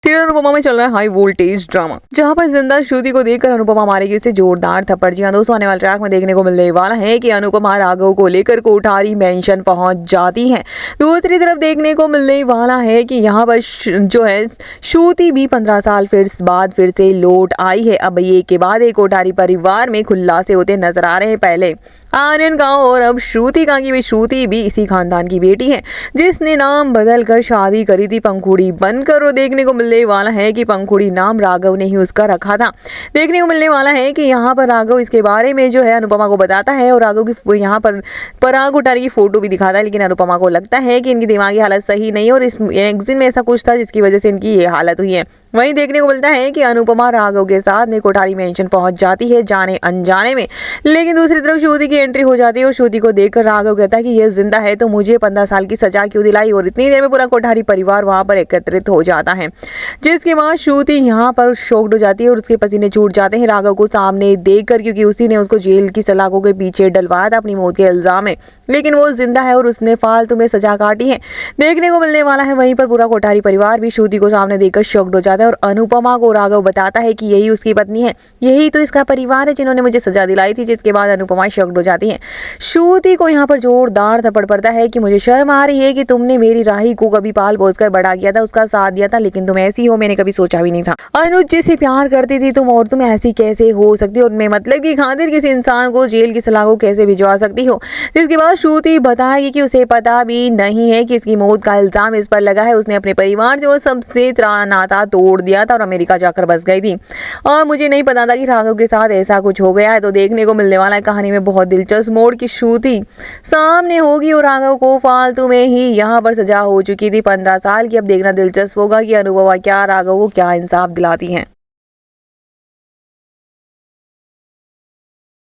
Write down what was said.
Serial Anupama में चल रहा है हाई वोल्टेज ड्रामा, जहां पर जिंदा श्रुति को देखकर अनुपमा मारेगी उसे जोरदार थप्पड़। जी हां दोस्तों, आने वाले ट्रैक में देखने को मिलने वाला है कि अनुपमा राघव को लेकर कोठारी मेंशन पहुंच जाती है। दूसरी तरफ देखने को मिलने वाला है कि यहाँ पर जो है श्रुति भी 15 साल बाद फिर से लौट आई है। अब ये के बाद एक कोठारी परिवार में खुलासे होते नजर आ रहे हैं। पहले आर्यन का और अब श्रुति का की श्रुति भी इसी खानदान की बेटी है, जिसने नाम बदल कर शादी करी थी पंखुड़ी बनकर। और देखने को मिलने वाला है कि पंखुड़ी नाम राघव ने ही उसका रखा था। देखने को मिलने वाला है कि यहाँ पर राघव इसके बारे में जो है अनुपमा को बताता है और राघव की यहाँ पर पराग कोठारी की फोटो भी दिखाता है। लेकिन अनुपमा को लगता है कि इनकी दिमागी हालत सही नहीं है और इस मैगजीन में ऐसा कुछ था जिसकी वजह से इनकी ये हालत हुई है। वहीं देखने को मिलता है कि अनुपमा राघव के साथ में कोठारी मेंशन पहुंच जाती है जाने अनजाने में। लेकिन दूसरी तरफ श्रुति की एंट्री हो जाती है और श्रुति को देखकर राघव कहता है कि यह जिंदा है तो मुझे 15 साल की सजा क्यों दिलाई। और इतनी देर में पूरा कोठारी परिवार वहां पर एकत्रित हो जाता है, जिसके बाद श्रुति यहाँ पर शॉक्ड हो जाती है और उसके पसीने छूट जाते हैं राघव को सामने देखकर, क्योंकि उसी ने उसको जेल की सलाखों के पीछे डलवाया था अपनी मौत के इल्जाम में। लेकिन वो जिंदा है और उसने फालतू में सजा काटी है। देखने को मिलने वाला है वहीं पर पूरा कोठारी परिवार भी श्रुति को सामने देखकर शॉक्ड हो जाता है और अनुपमा को राघव बताता है कि यही उसकी पत्नी है, यही तो इसका परिवार है जिन्होंने मुझे सजा दिलाई थी। जिसके बाद अनुपमा शॉक्ड हो जाती है। श्रुति को यहाँ पर जोरदार थप्पड़ पड़ता है कि मुझे शर्म आ रही है कि तुमने मेरी राही को कभी पाल पोस कर बड़ा किया था, उसका साथ दिया था, लेकिन तुम ऐसी हो मैंने कभी सोचा भी नहीं था। अनुज जिससे प्यार करती थी तुम, और तुम ऐसी कैसे हो सकती हो, और मैं मतलब की खातिर किसी इंसान को जेल की सलाखों कैसे भिजवा सकती हो। जिसके बाद श्रुति बताएगी कि उसे पता भी नहीं है कि इसकी मौत का इल्जाम इस पर लगा है। उसने अपने परिवार से और सबसे नाता तोड़ दिया था और अमेरिका जाकर बस गई थी और मुझे नहीं पता था कि राघव के साथ ऐसा कुछ हो गया है। तो देखने को मिलने वाला है कहानी में बहुत दिलचस्प मोड़ की श्रुति सामने होगी और राघव को फालतू में ही यहाँ पर सजा हो चुकी थी 15 साल की। अब देखना दिलचस्प होगा कि अनुपमा क्या राघव को क्या इंसाफ दिलाती है।